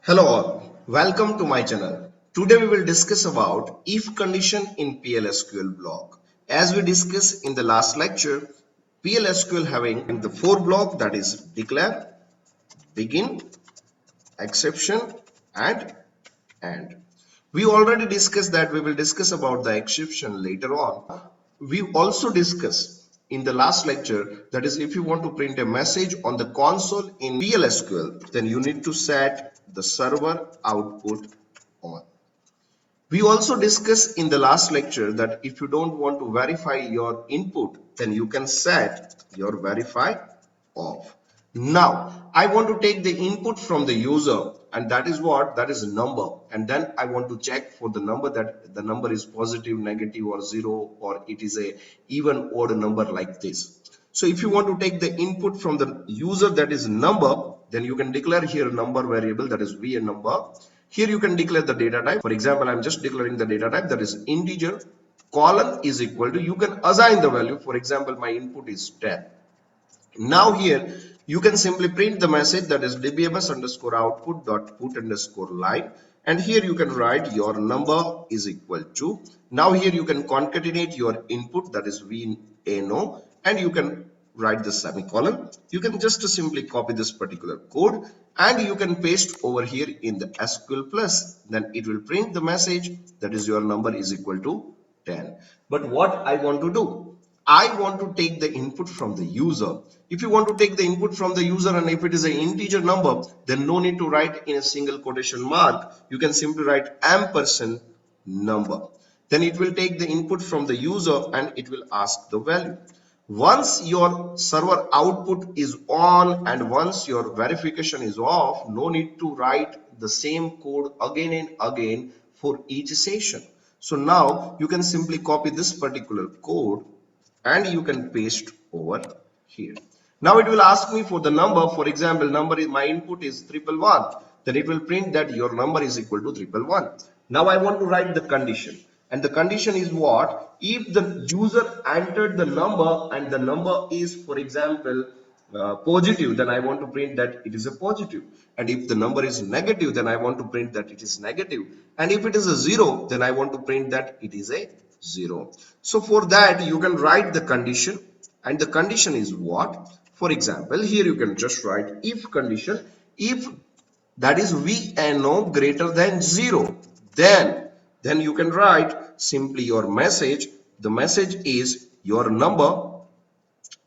Hello all, welcome to my channel. Today we will discuss about if condition in PLSQL block. As we discussed in the last lecture, PLSQL having the four block, that is declare, begin, exception and end. We already discussed that we will discuss about the exception later on. We also discussed in the last lecture, that is, if you want to print a message on the console in PLSQL, then you need to set the server output on. We also discussed in the last lecture that if you don't want to verify your input, then you can set your verify off. Now, I want to take the input from the user, and that is what? That is a number. And then I want to check for the number, that the number is positive, negative, or zero, or it is a even odd number like this. So if you want to take the input from the user, that is number, then you can declare here number variable, that is v a number. Here you can declare the data type. For example, I'm just declaring the data type, that is integer, colon is equal to, you can assign the value. For example, my input is 10. Now here you can simply print the message, that is dbms underscore output dot put underscore line, and here you can write your number is equal to. Now here you can concatenate your input, that is v a no, and you can write the semicolon. You can just simply copy this particular code and you can paste over here in the SQL plus. Then it will print the message, that is your number is equal to 10. But what I want to do, I want to take the input from the user. If you want to take the input from the user and if it is an integer number, then no need to write in a single quotation mark. You can simply write ampersand number. Then it will take the input from the user and it will ask the value. Once your server output is on and once your verification is off, no need to write the same code again and again for each session. So now you can simply copy this particular code and you can paste over here. Now it will ask me for the number. For example, number is, my input is 111. Then it will print that your number is equal to 111. Now I want to write the condition. And the condition is what? If the user entered the number and the number is, for example, positive, then I want to print that it is a positive. And if the number is negative, then I want to print that it is negative. And if it is a 0, then I want to print that it is a 0. So for that, you can write the condition. And the condition is what? For example, here you can just write if condition. If that is VNO greater than 0, then you can write simply your message. The message is your number.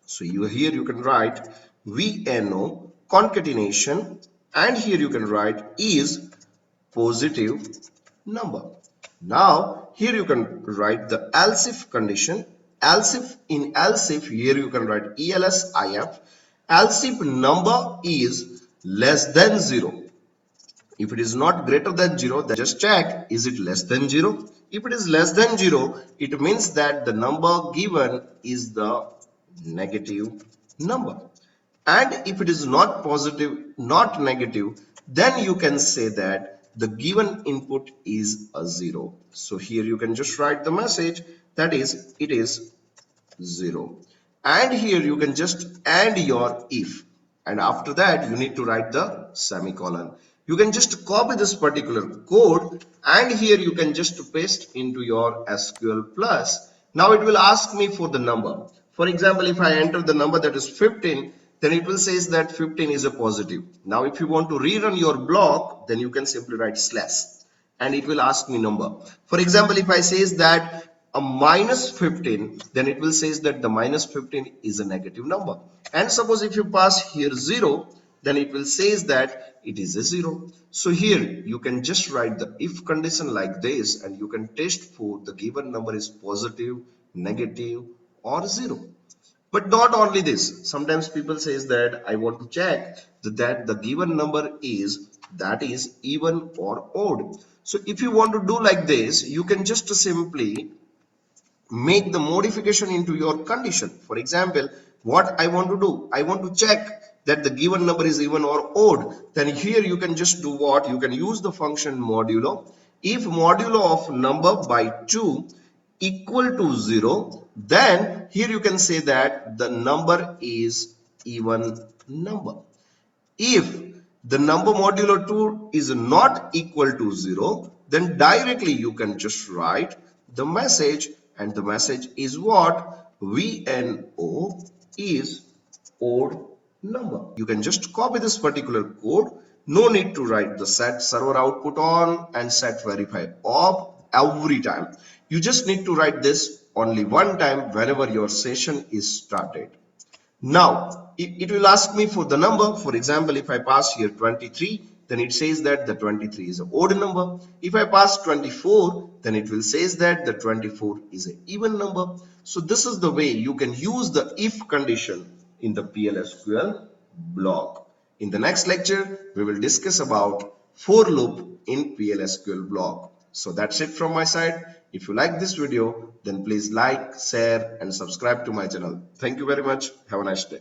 So here you can write VNO concatenation, and here you can write is positive number. Now here you can write the ELSIF condition. ELSIF, in ELSIF here you can write ELSIF. ELSIF number is less than 0. If it is not greater than 0, then just check, is it less than 0? If it is less than 0, it means that the number given is the negative number. And if it is not positive, not negative, then you can say that the given input is a 0. So here you can just write the message, that is, it is 0. And here you can just add your if. And after that, you need to write the semicolon. You can just copy this particular code and here you can just paste into your SQL plus. Now it will ask me for the number. For example, if I enter the number that is 15, then it will say that 15 is a positive. Now if you want to rerun your block, then you can simply write slash and it will ask me number. For example, if I says that a minus 15, then it will say that the minus 15 is a negative number. And suppose if you pass here 0, then it will say that it is a 0. So here you can just write the if condition like this and you can test for the given number is positive, negative or 0. But not only this, sometimes people says that I want to check that the given number is, that is even or odd. So if you want to do like this, you can just simply make the modification into your condition. For example, what I want to do, I want to check that the given number is even or odd. Then here you can just do what? You can use the function modulo. If modulo of number by 2 equal to 0, then here you can say that the number is even number. If the number modulo 2 is not equal to 0, then directly you can just write the message, and the message is what? VNO is odd number. You can just copy this particular code. No need to write the set server output on and set verify op every time. You just need to write this only one time whenever your session is started. Now, it will ask me for the number. For example, if I pass here 23, then it says that the 23 is an odd number. If I pass 24, then it will says that the 24 is an even number. So this is the way you can use the if condition in the PLSQL block. In the next lecture, we will discuss about for loop in PLSQL block. So that's it from my side. If you like this video, then please like, share and subscribe to my channel. Thank you very much. Have a nice day.